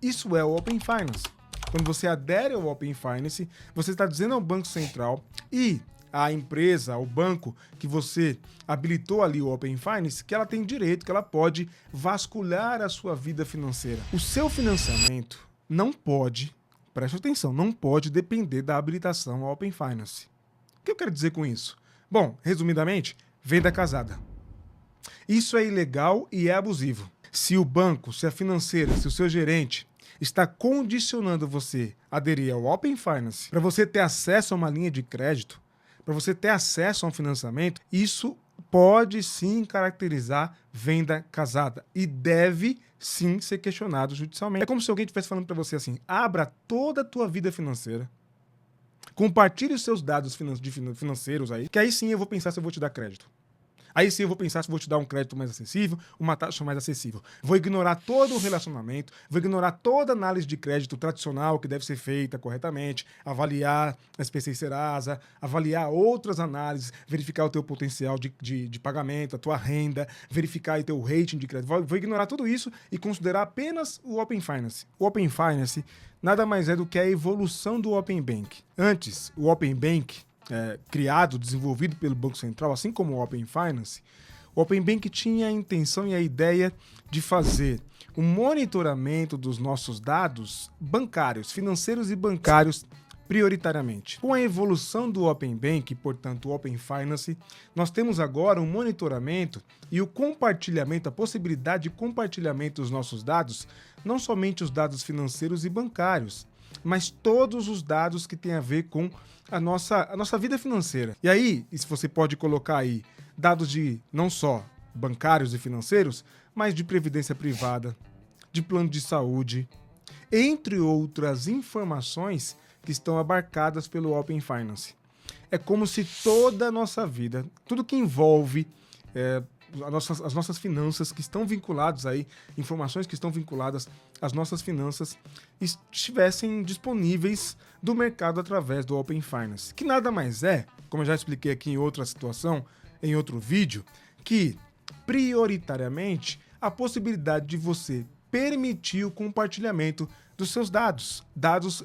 Isso é o Open Finance. Quando você adere ao Open Finance, você está dizendo ao Banco Central e à empresa, ao banco que você habilitou ali o Open Finance, que ela tem direito, que ela pode vasculhar a sua vida financeira. O seu financiamento não pode, preste atenção, não pode depender da habilitação ao Open Finance. O que eu quero dizer com isso? Bom, resumidamente, venda casada. Isso é ilegal e é abusivo. Se o banco, se a financeira, se o seu gerente está condicionando você a aderir ao Open Finance para você ter acesso a uma linha de crédito, para você ter acesso a um financiamento, isso pode sim caracterizar venda casada e deve sim ser questionado judicialmente. É como se alguém estivesse falando para você assim: abra toda a tua vida financeira, compartilhe os seus dados financeiros aí, que aí sim eu vou pensar se eu vou te dar crédito. Aí sim eu vou pensar se vou te dar um crédito mais acessível, uma taxa mais acessível. Vou ignorar todo o relacionamento, vou ignorar toda a análise de crédito tradicional que deve ser feita corretamente, avaliar a SPC e Serasa, avaliar outras análises, verificar o teu potencial de pagamento, a tua renda, verificar o teu rating de crédito. Vou ignorar tudo isso e considerar apenas o Open Finance. O Open Finance nada mais é do que a evolução do Open Bank. Antes, o Open Bank criado, desenvolvido pelo Banco Central, assim como o Open Finance, o Open Bank tinha a intenção e a ideia de fazer um monitoramento dos nossos dados bancários, financeiros e bancários prioritariamente. Com a evolução do Open Bank, portanto o Open Finance, nós temos agora um monitoramento e o compartilhamento, a possibilidade de compartilhamento dos nossos dados, não somente os dados financeiros e bancários, mas todos os dados que têm a ver com a nossa vida financeira. E aí, se você pode colocar aí dados de não só bancários e financeiros, mas de previdência privada, de plano de saúde, entre outras informações que estão abarcadas pelo Open Finance. É como se toda a nossa vida, tudo que envolve as nossas finanças que estão vinculadas aí, informações que estão vinculadas às nossas finanças, estivessem disponíveis do mercado através do Open Finance. Que nada mais é, como eu já expliquei aqui em outra situação, em outro vídeo, que prioritariamente a possibilidade de você permitir o compartilhamento dos seus dados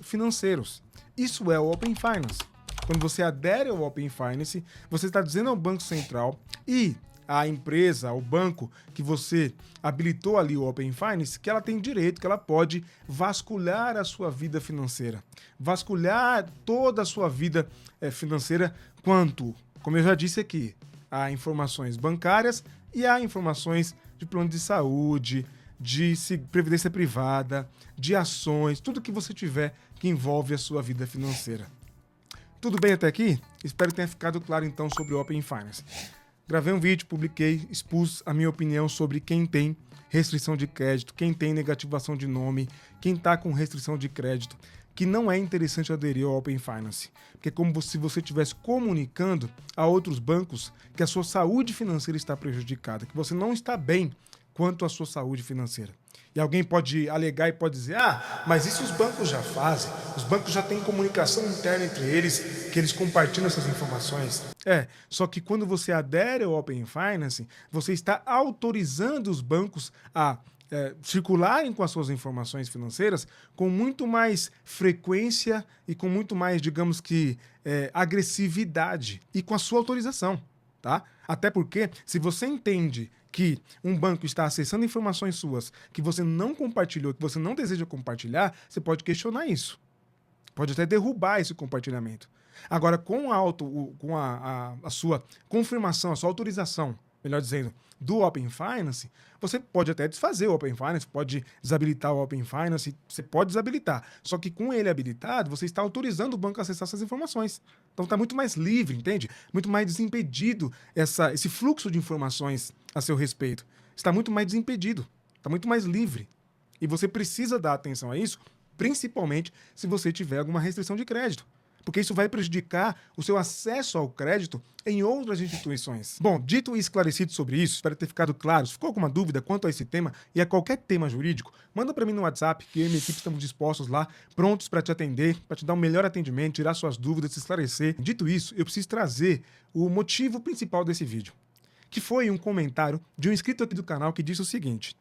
financeiros. Isso é o Open Finance. Quando você adere ao Open Finance, você está dizendo ao Banco Central e à empresa, ao banco que você habilitou ali o Open Finance, que ela tem direito, que ela pode vasculhar a sua vida financeira. Vasculhar toda a sua vida financeira quanto, como eu já disse aqui, há informações bancárias e há informações de plano de saúde, de previdência privada, de ações, tudo que você tiver que envolve a sua vida financeira. Tudo bem até aqui? Espero que tenha ficado claro então sobre o Open Finance. Gravei um vídeo, publiquei, expus a minha opinião sobre quem tem restrição de crédito, quem tem negativação de nome, quem está com restrição de crédito, que não é interessante aderir ao Open Finance. Porque é como se você estivesse comunicando a outros bancos que a sua saúde financeira está prejudicada, que você não está bem quanto à sua saúde financeira. E alguém pode alegar e pode dizer: mas isso os bancos já fazem, os bancos já têm comunicação interna entre eles, que eles compartilham essas informações. Só que quando você adere ao Open Finance, você está autorizando os bancos a circularem com as suas informações financeiras com muito mais frequência e com muito mais, digamos que, agressividade e com a sua autorização, tá? Até porque, se você entende que um banco está acessando informações suas que você não compartilhou, que você não deseja compartilhar, você pode questionar isso. Pode até derrubar esse compartilhamento. Agora, com a sua confirmação, a sua autorização, melhor dizendo, do Open Finance, você pode até desfazer o Open Finance, pode desabilitar o Open Finance, você pode desabilitar. Só que com ele habilitado, você está autorizando o banco a acessar essas informações. Então está muito mais livre, entende? Muito mais desimpedido esse fluxo de informações a seu respeito. Está muito mais desimpedido, está muito mais livre. E você precisa dar atenção a isso, principalmente se você tiver alguma restrição de crédito. Porque isso vai prejudicar o seu acesso ao crédito em outras instituições. Bom, dito e esclarecido sobre isso, espero ter ficado claro. Se ficou alguma dúvida quanto a esse tema e a qualquer tema jurídico, manda para mim no WhatsApp, que eu e minha equipe estamos dispostos lá, prontos para te atender, para te dar um melhor atendimento, tirar suas dúvidas, se esclarecer. Dito isso, eu preciso trazer o motivo principal desse vídeo, que foi um comentário de um inscrito aqui do canal que disse o seguinte: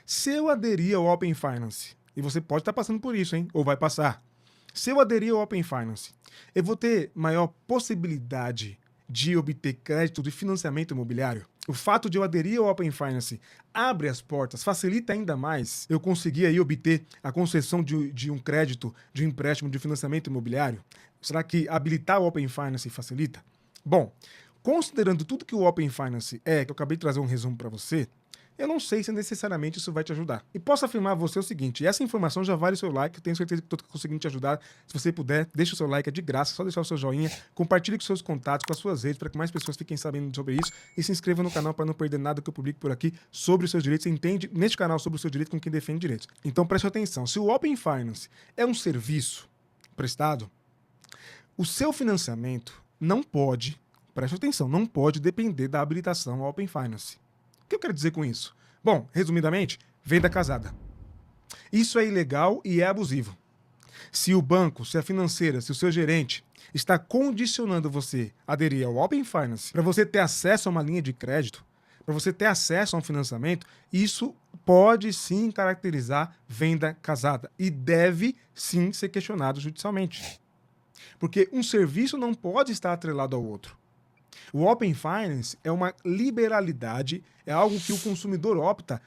se eu aderir ao Open Finance, E você pode estar passando por isso, hein? Ou vai passar. Se eu aderir ao Open Finance, eu vou ter maior possibilidade de obter crédito de financiamento imobiliário? O fato de eu aderir ao Open Finance abre as portas, facilita ainda mais eu conseguir aí obter a concessão de um crédito, de um empréstimo de financiamento imobiliário? Será que habilitar o Open Finance facilita? Bom, considerando tudo que o Open Finance é, que eu acabei de trazer um resumo para você, eu não sei se necessariamente isso vai te ajudar. E posso afirmar a você o seguinte, essa informação já vale o seu like, eu tenho certeza que estou conseguindo te ajudar. Se você puder, deixa o seu like, é de graça, só deixar o seu joinha, compartilhe com seus contatos, com as suas redes, para que mais pessoas fiquem sabendo sobre isso, e se inscreva no canal para não perder nada que eu publico por aqui sobre os seus direitos. Você entende neste canal sobre o seu direito com quem defende direitos. Então preste atenção, se o Open Finance é um serviço prestado, o seu financiamento não pode, preste atenção, não pode depender da habilitação ao Open Finance. O que eu quero dizer com isso? Bom, resumidamente, venda casada. Isso é ilegal e é abusivo. Se o banco, se a financeira, se o seu gerente está condicionando você a aderir ao Open Finance para você ter acesso a uma linha de crédito, para você ter acesso a um financiamento, isso pode sim caracterizar venda casada e deve sim ser questionado judicialmente. Porque um serviço não pode estar atrelado ao outro. O Open Finance é uma liberalidade, é algo que o consumidor opta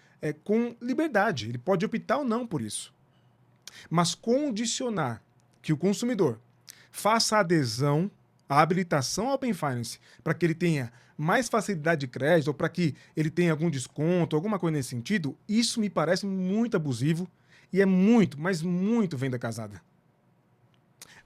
com liberdade. Ele pode optar ou não por isso. Mas condicionar que o consumidor faça adesão à habilitação ao Open Finance para que ele tenha mais facilidade de crédito ou para que ele tenha algum desconto, alguma coisa nesse sentido, isso me parece muito abusivo e é muito, mas muito venda casada.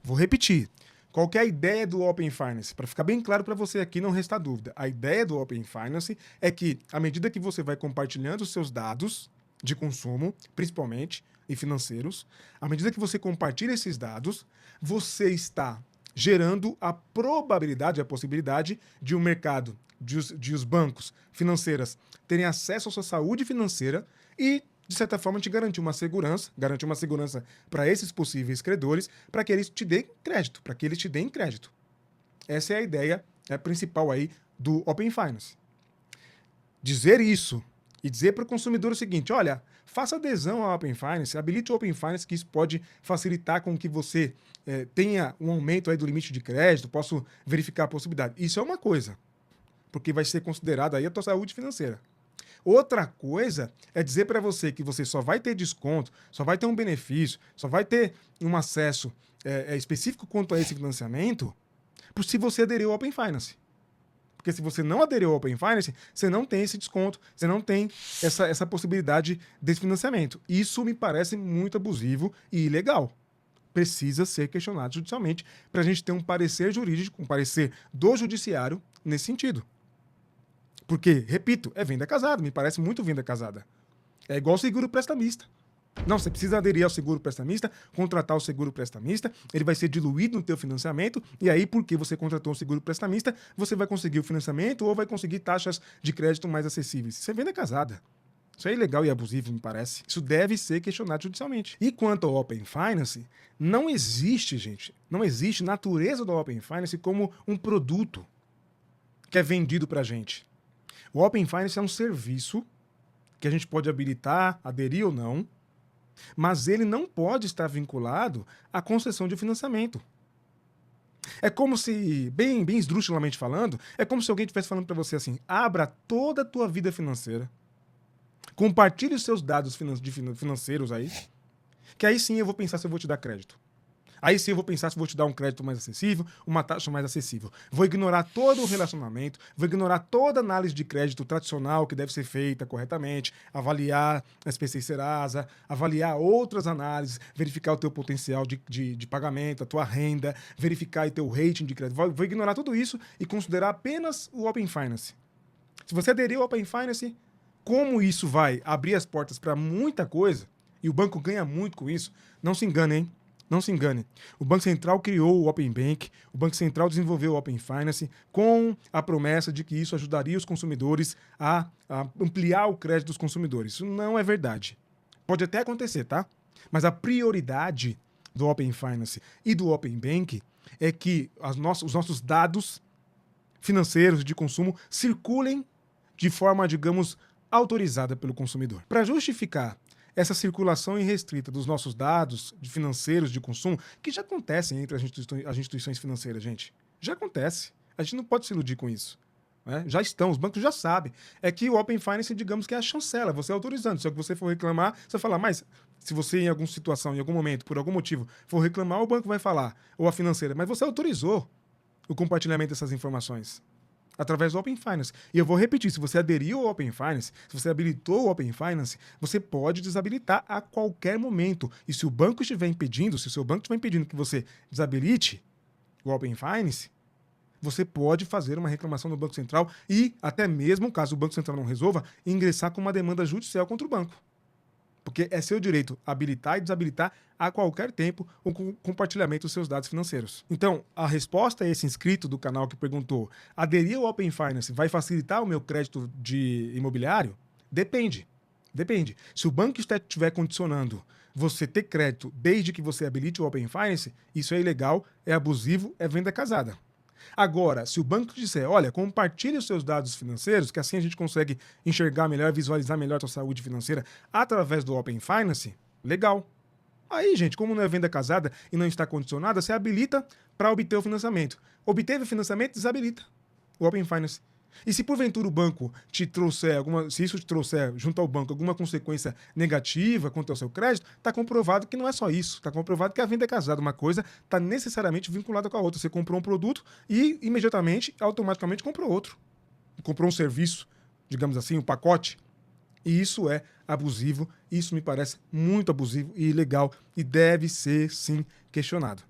Vou repetir. Qual que é a ideia do Open Finance? Para ficar bem claro para você aqui, não restar dúvida. A ideia do Open Finance é que, à medida que você vai compartilhando os seus dados de consumo, principalmente, e financeiros, à medida que você compartilha esses dados, você está gerando a probabilidade, a possibilidade de um mercado, de os bancos financeiras terem acesso à sua saúde financeira e de certa forma, te garantir uma segurança para esses possíveis credores, para que eles te deem crédito, para que eles te deem crédito. Essa é a ideia principal aí do Open Finance. Dizer isso e dizer para o consumidor o seguinte, olha, faça adesão ao Open Finance, habilite o Open Finance, que isso pode facilitar com que você tenha um aumento aí do limite de crédito, posso verificar a possibilidade. Isso é uma coisa, porque vai ser considerada aí a tua saúde financeira. Outra coisa é dizer para você que você só vai ter desconto, só vai ter um benefício, só vai ter um acesso específico quanto a esse financiamento se você aderir ao Open Finance. Porque se você não aderir ao Open Finance, você não tem esse desconto, você não tem essa possibilidade desse financiamento. Isso me parece muito abusivo e ilegal. Precisa ser questionado judicialmente para a gente ter um parecer jurídico, um parecer do judiciário nesse sentido. Porque, repito, é venda casada, me parece muito venda casada. É igual seguro prestamista. Não, você precisa aderir ao seguro prestamista, contratar o seguro prestamista, ele vai ser diluído no teu financiamento, e aí, porque você contratou um seguro prestamista, você vai conseguir o financiamento ou vai conseguir taxas de crédito mais acessíveis. Isso é venda casada. Isso é ilegal e abusivo, me parece. Isso deve ser questionado judicialmente. E quanto ao Open Finance, não existe, gente, não existe natureza do Open Finance como um produto que é vendido pra gente. O Open Finance é um serviço que a gente pode habilitar, aderir ou não, mas ele não pode estar vinculado à concessão de financiamento. É como se, bem esdrúxulamente falando, é como se alguém estivesse falando para você assim, abra toda a tua vida financeira, compartilhe os seus dados financeiros aí, que aí sim eu vou pensar se eu vou te dar crédito. Aí sim eu vou pensar se vou te dar um crédito mais acessível, uma taxa mais acessível. Vou ignorar todo o relacionamento, vou ignorar toda a análise de crédito tradicional que deve ser feita corretamente, avaliar a SPC Serasa, avaliar outras análises, verificar o teu potencial de pagamento, a tua renda, verificar o teu rating de crédito. Vou ignorar tudo isso e considerar apenas o Open Finance. Se você aderir ao Open Finance, como isso vai abrir as portas para muita coisa, e o banco ganha muito com isso, não se engane, hein? Não se engane. O Banco Central criou o Open Bank, o Banco Central desenvolveu o Open Finance com a promessa de que isso ajudaria os consumidores a ampliar o crédito dos consumidores. Isso não é verdade. Pode até acontecer, tá? Mas a prioridade do Open Finance e do Open Bank é que os nossos dados financeiros de consumo circulem de forma, digamos, autorizada pelo consumidor. Para justificar essa circulação irrestrita dos nossos dados financeiros de consumo, que já acontecem entre as instituições financeiras, gente. Já acontece. A gente não pode se iludir com isso. Né? Já estão, os bancos já sabem. É que o Open Finance, digamos que é a chancela, você autorizando. Se você for reclamar, você fala, mas se você em alguma situação, em algum momento, por algum motivo, for reclamar, o banco vai falar, ou a financeira, mas você autorizou o compartilhamento dessas informações através do Open Finance. E eu vou repetir, se você aderiu ao Open Finance, se você habilitou o Open Finance, você pode desabilitar a qualquer momento. E se o banco estiver impedindo, se o seu banco estiver impedindo que você desabilite o Open Finance, você pode fazer uma reclamação no Banco Central e, até mesmo, caso o Banco Central não resolva, ingressar com uma demanda judicial contra o banco. Porque é seu direito habilitar e desabilitar a qualquer tempo o compartilhamento dos seus dados financeiros. Então, a resposta a esse inscrito do canal que perguntou: aderir ao Open Finance vai facilitar o meu crédito de imobiliário? Depende. Depende. Se o banco estiver condicionando você ter crédito desde que você habilite o Open Finance, isso é ilegal, é abusivo, é venda casada. Agora, se o banco disser, olha, compartilhe os seus dados financeiros, que assim a gente consegue enxergar melhor, visualizar melhor a sua saúde financeira através do Open Finance, legal. Aí, gente, como não é venda casada e não está condicionada, você habilita para obter o financiamento. Obteve o financiamento, desabilita o Open Finance. E se porventura o banco te trouxer se isso te trouxer junto ao banco alguma consequência negativa quanto ao seu crédito, está comprovado que não é só isso. Está comprovado que a venda é casada. Uma coisa está necessariamente vinculada com a outra. Você comprou um produto e imediatamente, automaticamente comprou outro. Comprou um serviço, digamos assim, um pacote. E isso é abusivo. Isso me parece muito abusivo e ilegal e deve ser, sim, questionado.